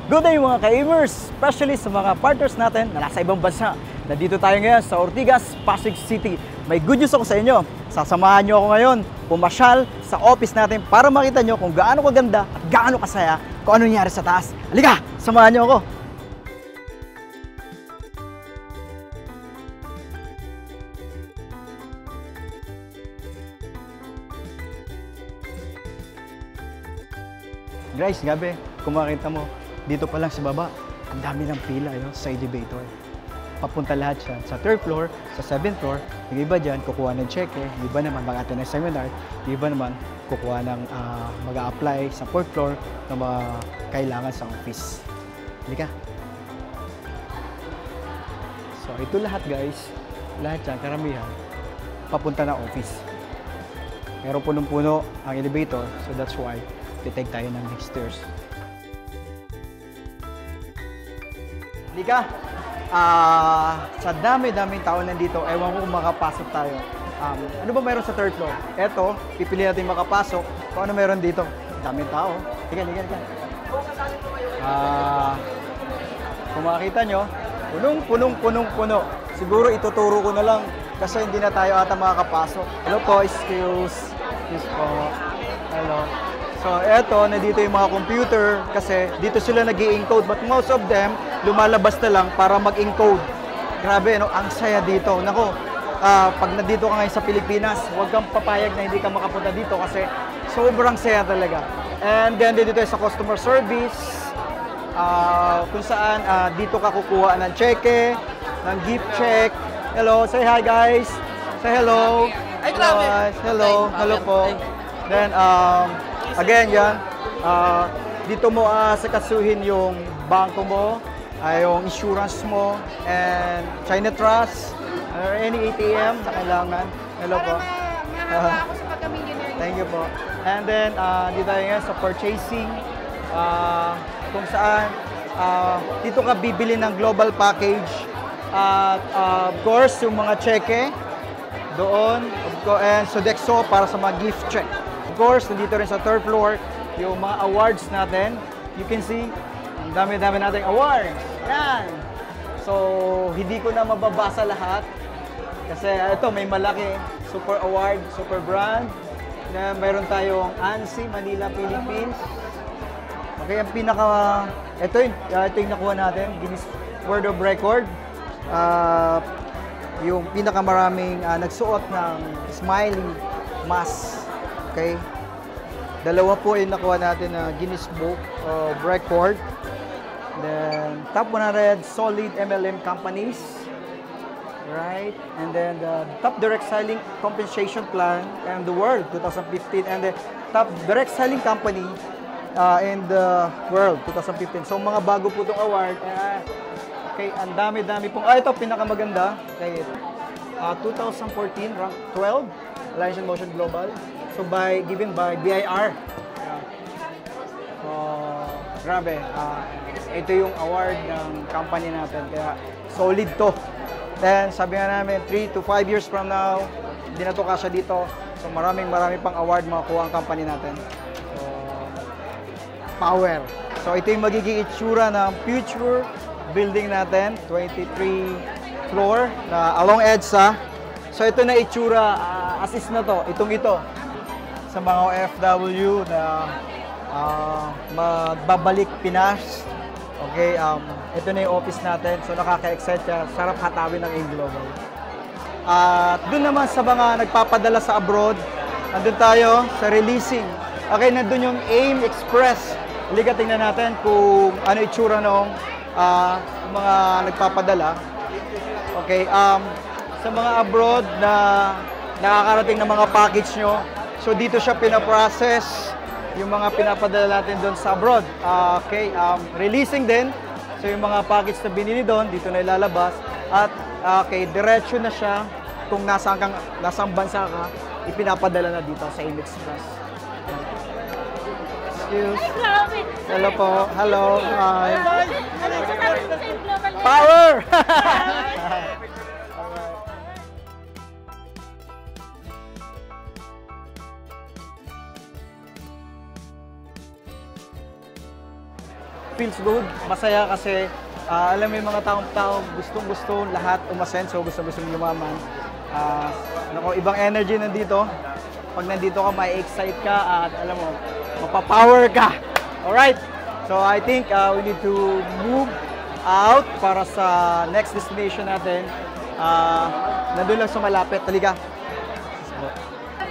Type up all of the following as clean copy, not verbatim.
Good day mga ka-Amers, especially sa mga partners natin na nasa ibang bansa. Nandito tayo ngayon sa Ortigas, Pasig City. May good news ako sa inyo. Sasamahan nyo ako ngayon pumasyal sa office natin para makita nyo kung gaano kaganda at gaano kasaya kung ano nangyari sa taas. Halika, samahan nyo ako. Guys, gabi, kung makita mo, dito pa lang sa baba, ang dami ng pila sa elevator. Papunta lahat siya sa 3rd floor, sa 7th floor. Yung iba dyan, kukuha ng cheque. Yung iba naman, mag-attend ng seminar. Yung iba naman, kukuha ng mag-a-apply sa 4th floor na mga kailangan sa office. Halika. So, ito lahat guys. Lahat dyan, karamihan, papunta na office. Pero punong-puno ang elevator, so that's why titake tayo ng next stairs. Halika, sa dami-daming tao nandito, ewan ko kung makapasok tayo. Ano ba mayroon sa 3rd floor? Eto, pipili natin makapasok. Kung ano mayroon dito? Daming tao. Halika. Kung makakita nyo, punong-puno. Siguro ituturo ko na lang kasi hindi na tayo ata makakapasok. Hello po, excuse po. Hello. So, eto, nandito yung mga computer kasi dito sila nag-i-encode but most of them lumalabas na lang para mag-encode. Grabe, no? Ang saya dito. Nako, pag nandito ka ngayon sa Pilipinas, huwag kang papayag na hindi ka makapunta dito kasi sobrang saya talaga. And then, dito tayo sa customer service, kung saan dito ka kukuha ng cheque, ng gift check. Hello, say hi guys. Say hello. Ay, grabe. Hello. Hello po. Then, again, yan. Dito mo sakasuhin yung bangko mo, yung insurance mo, and China Trust, or any ATM na kailangan. Hello po. Mahaba ako sa pagka-millionaire. Thank you po. And then, dito tayo ngayon sa purchasing, kung saan dito ka bibili ng global package. At of course, yung mga cheque doon, and Sodexo para sa mga gift check. Of course, nandito rin sa 3rd floor, yung mga awards natin. You can see, ang dami-dami nating awards. Yan! So, hindi ko na mababasa lahat. Kasi ito, may malaki. Super award, super brand. Na mayroon tayong ANSI, Manila, Philippines. Okay, ang pinaka... Ito yung nakuha natin, Guinness World of Record. Yung pinakamaraming nagsuot ng smiley mask. Okay? Dalawa po yung nakuha natin na Guinness Book of Record. Then, top 100 solid MLM companies. Right? And then, the top direct selling compensation plan in the world, 2015. And the top direct selling company in the world, 2015. So, mga bago po itong award. Okay, ang dami-dami pong... ito, pinakamaganda. Okay, 2014, rank 12, Alliance in Motion Global. So, given by BIR. So, grabe. Ito yung award ng company natin. Kaya, solid to. Then, sabi nga namin, 3 to 5 years from now, hindi na to kasya dito. So, marami pang award makukuha ang company natin. So, power. So, ito yung magiging itsura ng future building natin, 23 floor na along EDSA. So ito na itsura, assist na to, ito sa mga OFW na magbabalik Pinas. Okay, ito na yung office natin. So nakaka-excite siya, sarap hatawin ng AIM Global. At doon naman sa mga nagpapadala sa abroad, nandun tayo sa releasing. Okay, nandun yung AIM Express. Halika tingnan natin kung ano itsura nung mga nagpapadala. Okay, sa mga abroad na nakakarating ng mga package nyo, so dito siya pinaprocess yung mga pinapadala natin doon sa abroad. Okay, releasing din. So yung mga package na binili doon, dito na ilalabas. At okay, diretso na siya kung nasang bansa ka, ipinapadala na dito sa AIM Express. Excuse. Hello po. Hello. Hi. Power! feels good. Masaya kasi alam mo yung mga taong gustong-gusto lahat umasenso, gustong-gustong yumaman. Ibang energy nandito. Pag nandito ka, may excite ka at alam mo, mapapower ka. Alright? So I think we need to move out para sa next destination natin. Nandun lang sa malapit. Halika.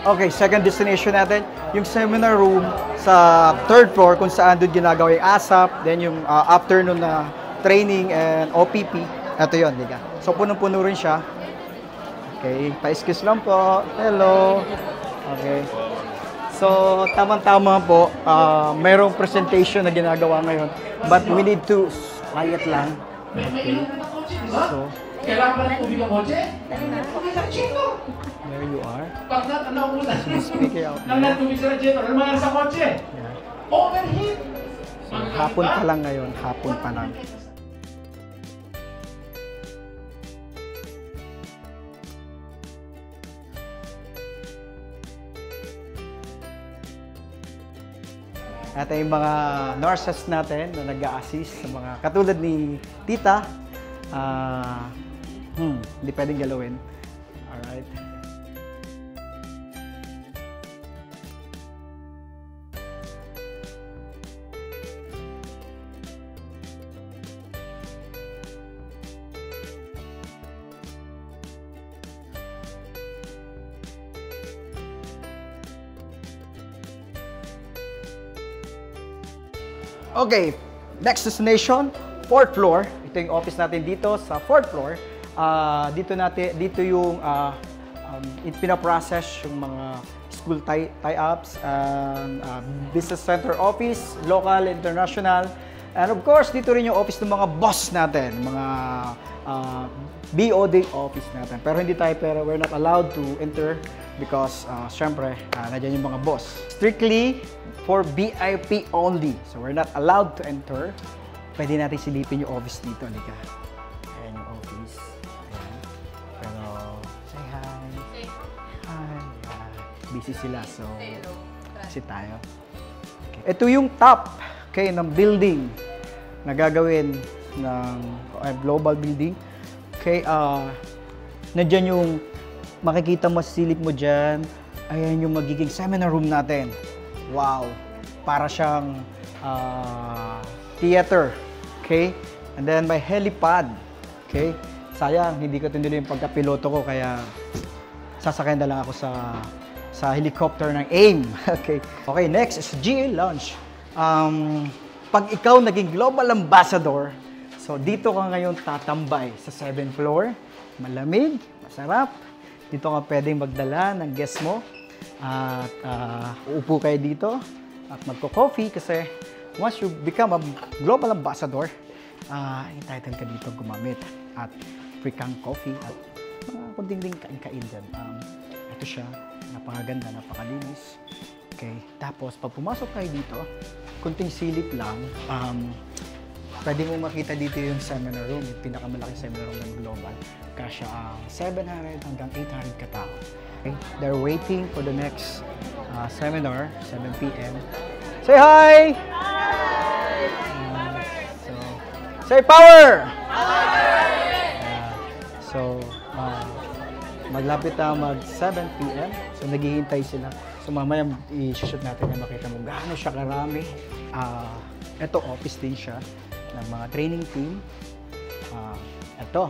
Okay, second destination natin, yung seminar room sa third floor kung saan doon ginagawa yung ASAP, then yung afternoon na training and OPP. Ito yun, liga. So, punong-puno rin siya. Okay, pa-excuse lang po. Hello. Okay. So, tamang-tama po, mayroong presentation na ginagawa ngayon. But we need to quiet lang. Okay. So, kailangan pala tubig ang kotse? there you are. Pag nauulan, Speaking out. nang natubig sa radiator, ano mangyari sa kotse? Yeah. Overheat! So, hapon pa lang ngayon. Hapon pa lang. At yung mga nurses natin na nag-a-assist sa mga katulad ni Tita, hindi pwedeng galawin. Alright. Okay, next destination, 4th floor. Ito yung office natin dito sa 4th floor. Dito yung pinaprocess yung mga school tie-ups, business center office, local, international. And of course, dito rin yung office ng mga boss natin, mga BOD office natin. Pero we're not allowed to enter because syempre, nandiyan yung mga boss. Strictly for VIP only. So we're not allowed to enter. Pwede natin silipin yung office dito. Halika. Ayan yung office. Ayan. Pero, say hi. Hi. Busy sila, so sit tayo. Okay. Ito yung top ng building na gagawin ng global building. Okay, nandyan yung makikita mo, silip mo dyan. Ayan yung magiging seminar room natin. Wow! Para siyang theater. Okay? And then may helipad. Okay? Sayang, hindi ko tinuloy yung pagkapiloto ko kaya sasakyan na lang ako sa helicopter ng AIM. Okay. Okay, next is GA Lounge. Pag ikaw naging global ambassador, so dito ka ngayon tatambay sa 7th floor. Malamig, masarap. Dito ka pwedeng magdala ng guest mo. At uupo kayo dito at magko-coffee kasi once you become a global ambassador, entitled ka dito gumamit at free kang coffee at mga kunting kain-kain dyan. Ito siya, napakaganda, napakalinis. Okay, tapos pag pumasok kayo dito, kunting silip lang, pwede mo makita dito yung seminar room, yung pinakamalaking seminar room ng global. Kasya ang 700 hanggang 800 katao. Okay? They're waiting for the next seminar, 7 p.m. Say hi! Say power! So, maglapit na mag 7 p.m. So, naghihintay sila. So, mamaya i-shoot natin na makita mo gaano siya karami. Ito, office din siya ng mga training team. Ito,